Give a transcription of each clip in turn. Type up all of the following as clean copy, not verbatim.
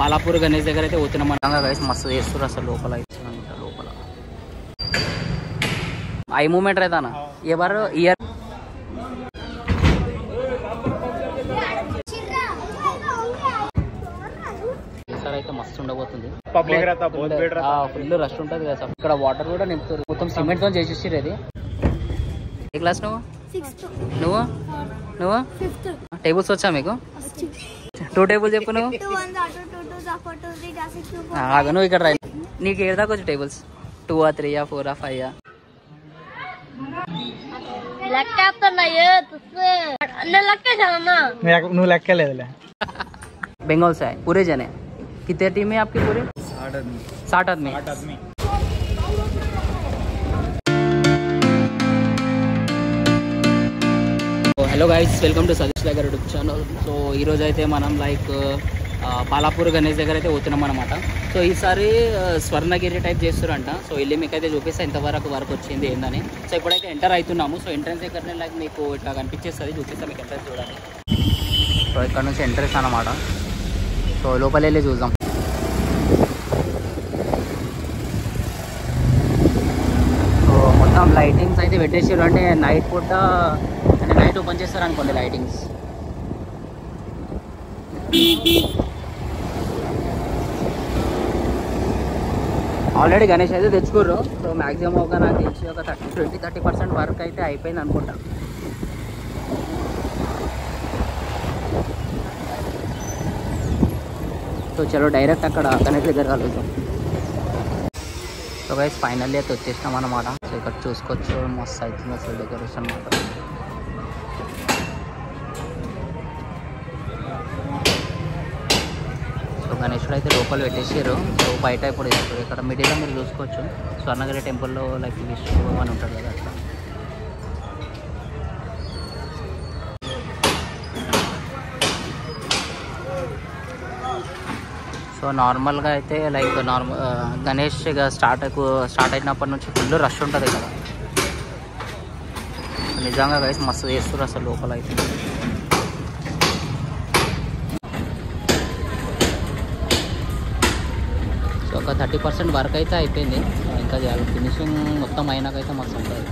బాలాపూర్ గణేష్ దగ్గర అయితే పోతున్నాం అనగా గైస్. మస్తు చేస్తారు అసలు లోపల ఇస్తున్నా లోపల ఐ మూమెంట్ రైతానా ఎవరు ఇయర్ అయితే మస్తు ఉండబోతుంది. ఫుల్ రష్ ఉంటుంది కదా సార్. ఇక్కడ వాటర్ కూడా నింపుతారు. మొత్తం సిమెంట్ తో చేసేసారు. అది ఏ క్లాస్ నువ్వు? నువ్వు టేబుల్స్ వచ్చా మీకు? 2 టేబుల్స్ చెప్పు. నువ్వు నువ్వు ఇక్కడ రా. నీకు ఏ దాకా వచ్చి టేబుల్స్? 2 3 4 5 నువ్వు లెక్కలేదులే. बंगाल से आए पूरे जने. कितने टीम है आपकी पूरे? 60 आदमी. Hello guys, welcome to Satish vlogger YouTube channel. So ఈ రోజు అయితే మనం లైక్ బాలాపూర్ గణేష్ దగ్గర అయితే పోతున్నాం అనమాట. సో ఈసారి స్వర్ణగిరి టైప్ చేస్తారంట. సో వెళ్ళి మీకు అయితే చూపిస్తే ఎంతవరకు వర్క్ వచ్చింది ఏందని. సో ఇప్పుడైతే ఎంటర్ అవుతున్నాము. సో ఎంట్రన్స్ దగ్గరనే లైక్ మీకు ఇట్లా కనిపించేస్తుంది. చూపిస్తే మీకు ఎంట్రన్స్ చూడాలి. సో ఇక్కడ నుంచి ఎంట్రన్స్ అనమాట. సో లోపల వెళ్ళి చూద్దాం. సో మొత్తం లైటింగ్స్ అయితే పెట్టేసారు. అంటే నైట్ పూట అంటే నైట్ ఓపెన్ చేస్తారు అనుకోండి లైటింగ్స్. ఆల్రెడీ గణేష్ అయితే తెచ్చుకోరు. సో మ్యాక్సిమం ఒక నాకు తెలిసి ఒక 20-30% వర్క్ అయితే అయిపోయింది అనుకుంటా. సో చలో డైరెక్ట్ అక్కడ గణేష్ దగ్గర కలుగుతాం. సో గైస్ ఫైనల్లీ అయితే వచ్చేసినాం అన్నమాట. సో ఇక్కడ చూసుకోవచ్చు మస్తు అవుతుంది అసలు డెకరేషన్ అన్నమాట. సో గణేశుడు అయితే లోపల పెట్టేసారు. సో బయట ఇప్పుడు ఇక్కడ మిడిల్లో మీరు చూసుకోవచ్చు స్వర్ణగిరి టెంపుల్లో లైక్ విష్ణు అని ఉంటాడు కదా అట్లా. సో నార్మల్గా అయితే లైక్ గణేష్ స్టార్ట్ అయినప్పటి నుంచి ఫుల్ రష్ ఉంటుంది కదా. నిజంగా గైస్ మస్తు చేస్తారు అసలు లోపల అయితే. సో ఒక 30% వర్క్ అయితే అయిపోయింది. ఇంకా ఫినిషింగ్ మొత్తం అయినాకైతే మస్తు ఉంటుంది.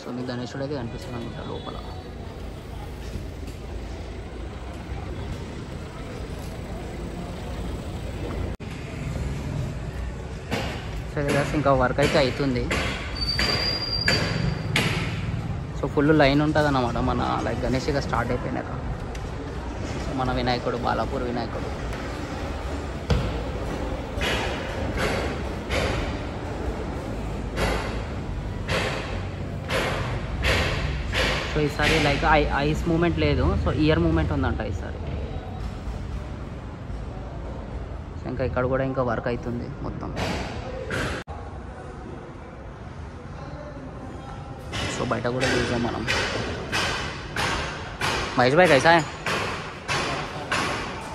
సో మీ గణేశుడు అయితే కనిపిస్తుంది అనమాట లోపల. సరే ఇంకా వర్క్ అయితే అవుతుంది. సో ఫుల్ లైన్ ఉంటుంది అన్నమాట మన లైక్ గణేష్ ఇక స్టార్ట్ అయిపోయినాక. సో మన వినాయకుడు బాలాపూర్ వినాయకుడు. సో ఈసారి లైక్ ఐస్ మూమెంట్ లేదు. సో ఇయర్ మూమెంట్ ఉందంట ఈసారి. సో ఇంకా ఇక్కడ కూడా ఇంకా వర్క్ అవుతుంది మొత్తం. సో బయట కూడా చూసాం మనం. महेश भाई कैसा है?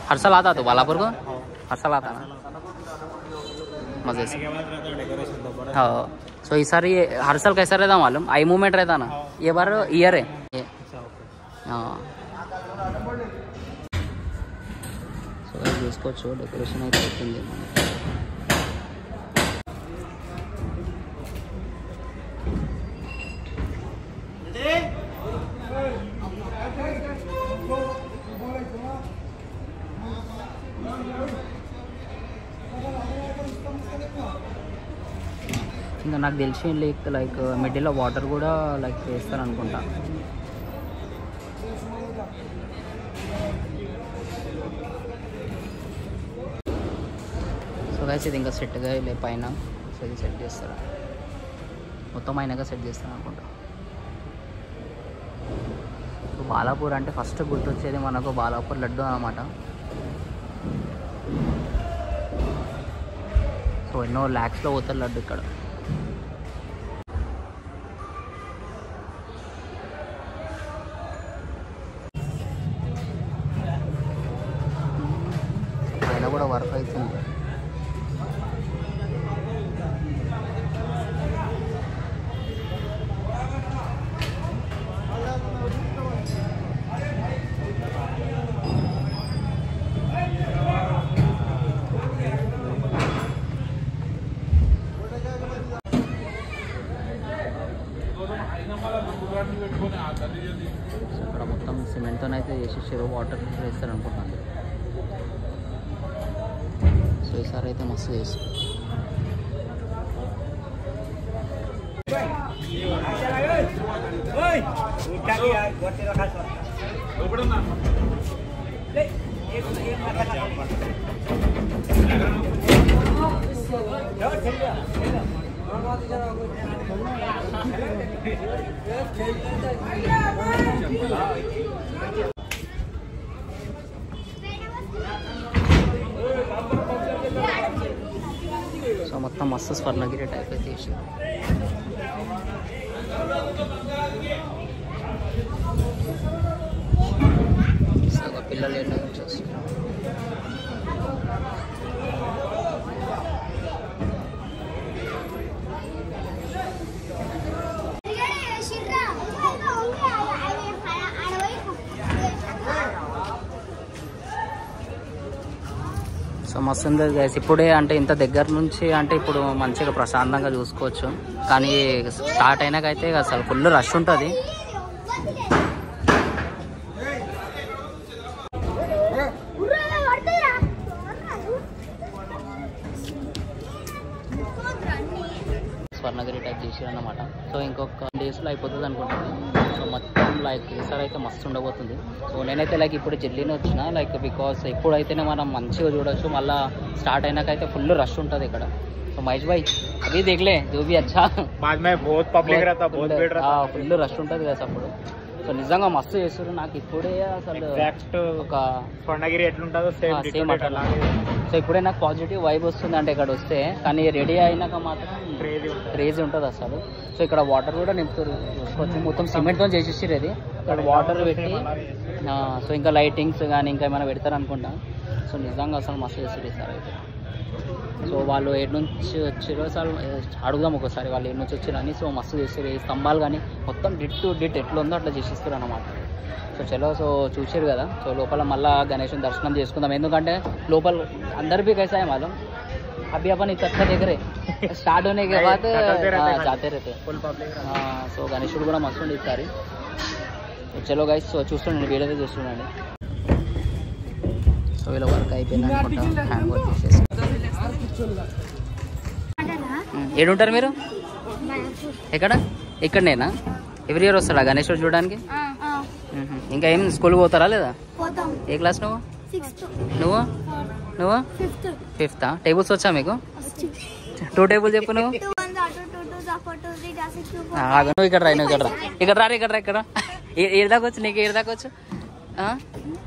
हर साल आता तो बालापुर को? हर साल आता ना मजे से. हाँ सो इस सारी हर साल कैसा रहता मालूम? आई मूवमेंट रहता ना. ये बार ईयर है. हाँ सो చూసుకోవచ్చు డెకరేషన్ అయితే అవుతుంది. ఇంకా నాకు తెలిసి లైక్ మిడిల్లో వాటర్ కూడా లైక్ వేస్తారు అనుకుంటా. సో గైస్ ఇది ఇంకా సెట్గా లే పైన. సో ఇది సెట్ చేస్తారు మొత్తం అయినాక సెట్ చేస్తారు అనుకుంటా. సో బాలాపూర్ అంటే ఫస్ట్ గుర్తొచ్చేది మనకు బాలాపూర్ లడ్డు అన్నమాట. సో ఎన్నో ల్యాక్స్లో పోతారు లడ్డు ఇక్కడ. పైన కూడా వర్క్ అవుతుంది. వేసేసారు, వాటర్ వేస్తారు అనుకుంటున్నాను. సో ఈసారి అయితే మస్తు చేస్తారు. సో మొత్తం మస్తు స్వర్ణగిరి టైప్ అయితే వేసారు. పిల్లలు ఎన్నో చూస్తారు. సో మస్తు ఉంది గైస్. ఇప్పుడే అంటే ఇంత దగ్గర నుంచి అంటే ఇప్పుడు మంచిగా ప్రశాంతంగా చూసుకోవచ్చు. కానీ స్టార్ట్ అయినాకైతే అసలు ఫుల్ రష్ ఉంటుంది. స్వర్ణగిరి టైప్ చేసారు అన్నమాట. సో ఇంకొక డేస్లో అయిపోతుంది అనుకుంటుంది. సో మొత్తం లైక్ ఈసారి అయితే మస్తు ఉండబోతుంది. సో నేనైతే లైక్ ఇప్పుడు జల్దీనే వచ్చిన లైక్ బికాస్ ఇప్పుడైతేనే మనం మంచిగా చూడొచ్చు. మళ్ళీ స్టార్ట్ అయినాకైతే ఫుల్ రష్ ఉంటుంది ఇక్కడ. సో మహేష్ భాయ్ అవి దిగలే जो भी अच्छा ఫుల్ రష్ ఉంటుంది కదా అప్పుడు. సో నిజంగా మస్తు చేస్తారు. నాకు ఇప్పుడే అసలు ఒక స్వర్ణగిరి ఎట్లుంటుందో సేమ్ అట్లా. సో ఇప్పుడే నాకు పాజిటివ్ వైబ్ వస్తుంది అంటే ఇక్కడ వస్తే. కానీ రెడీ అయినాక మాత్రం క్రేజీ ఉంటుంది అసలు. సో ఇక్కడ వాటర్ కూడా నింపుతారు చూసుకోవచ్చు. మొత్తం సిమెంట్తో చేసేసారు ఇది. ఇక్కడ వాటర్ పెట్టి సో ఇంకా లైటింగ్స్ కానీ ఇంకా ఏమైనా పెడతారు అనుకుంటా. సో నిజంగా అసలు మస్తు చేస్తారు సార్ అయితే. సో వాళ్ళు ఏడు నుంచి వచ్చారో అసలు అడుగుదాం ఒకసారి వాళ్ళు ఏడు నుంచి వచ్చారని. సో మస్తు చేస్తారు. ఈ స్తంభాలు కానీ మొత్తం డిట్ టు డిట్ ఎట్లా ఉందో అట్లా చేసిస్తారు అన్నమాట. సో చలో సో చూసారు కదా. సో లోపల మళ్ళీ గణేషుని దర్శనం చేసుకుందాం. ఎందుకంటే లోపల అందరు भी कैसा है मालूम अभी अपन इतना अच्छा देख रहे स्टार्ट होने के बाद जाते रहते. సో గణేషుడు కూడా మస్తు ఉంది ఈసారి. చలో గైస్ సో చూస్తుండండి, వీడియో చూస్తుండండి. సో ఇలా వర్క్ అయిపోయింది అనుకుంటా. హ్యాండ్ వర్క్ చేసేసి ఏడుంటారు మీరు? ఎక్కడ? ఇక్కడనేనా? ఎవ్రీ ఇయర్ వస్తాడా గణేషుడు చూడడానికి? ఇంకా ఏం స్కూల్కి పోతారా లేదా? ఏ క్లాస్ నువ్వు? నువ్వు నువ్వు ఫిఫ్తా? టేబుల్స్ వచ్చా మీకు? 2 టేబుల్ చెప్పు నువ్వు. నువ్వు ఇక్కడ రా, నువ్వు ఇక్కడ రా, ఇక్కడ రా, ఇక్కడ రా, ఇక్కడ ఏదాకొచ్చు నీకు? ఏదాకొచ్చు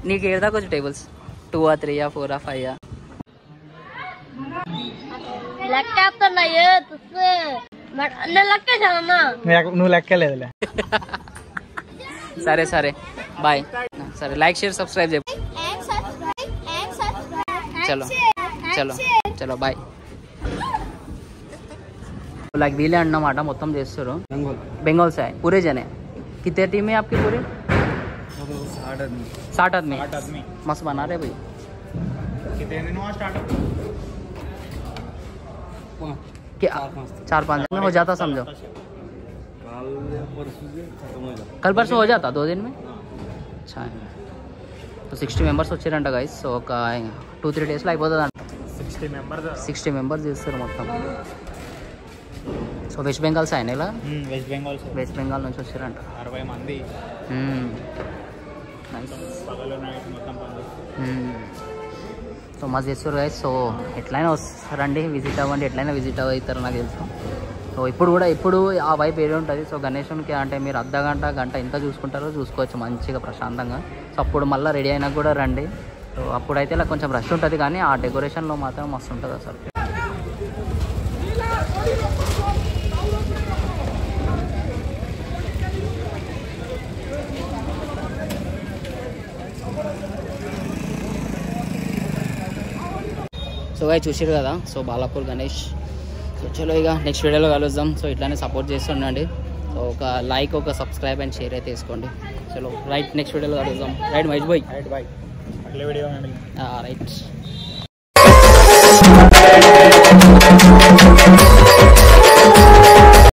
నీకు? ఏదాకొచ్చు టేబుల్స్? 2 3 4 5? నువ్వు లెక్కలేదులే. సరే సరే బాయ్. సరే లైక్ షేర్ సబ్స్క్రైబ్ చెప్పు. चलो चलो चलो बाय. लाइक వీలే అన్నమాట మొత్తం చేస్తారు. बंगाल से है पूरे जने. कितने टीम है आपकी पूरे? 60 आदमी. मस्त बना रहे भाई. कितने दिन हुआ स्टार्ट? क्या 4-5 दिन में हो जाता समझो. कल परसों हो जाता 2 दिन में. अच्छा है. तो 60 మెంబర్స్ వచ్చారంట గైస్. సో ఒక 2-3 డేస్లో అయిపోతుంది అంట. 60 మెంబర్స్ చేస్తారు మొత్తం. సో వెస్ట్ బెంగాల్ సైన్ ఇలా వెస్ట్ బెంగాల్ నుంచి వచ్చారంట 60 మంది. సో మస్తు చేస్తారు గైస్. సో ఎట్లయినా వస్తారండి, విజిట్ అవ్వండి. ఎట్లయినా విజిట్ అవుతారు నాకు తెలుసు. సో ఇప్పుడు ఆ వైపు ఏది ఉంటుంది. సో గణేశునికి అంటే మీరు గంట ఎంత చూసుకుంటారో చూసుకోవచ్చు మంచిగా ప్రశాంతంగా. సో అప్పుడు మళ్ళీ రెడీ అయినా కూడా రండి. సో అప్పుడైతే ఇలా కొంచెం రష్ ఉంటుంది, కానీ ఆ డెకరేషన్లో మాత్రం మస్తు ఉంటుంది అసలు. సో అవి చూసారు కదా. సో బాలాపూర్ గణేష్. సో చలో ఇక నెక్స్ట్ వీడియోలో కలుద్దాం. సో ఇట్లానే సపోర్ట్ చేస్తుండండి. సో ఒక లైక్, ఒక సబ్స్క్రైబ్ అండ్ షేర్ అయితే తీసుకోండి. చలో రైట్, నెక్స్ట్ వీడియోలో కలుద్దాం. రైట్ మహేష్ భాయ్? రైట్.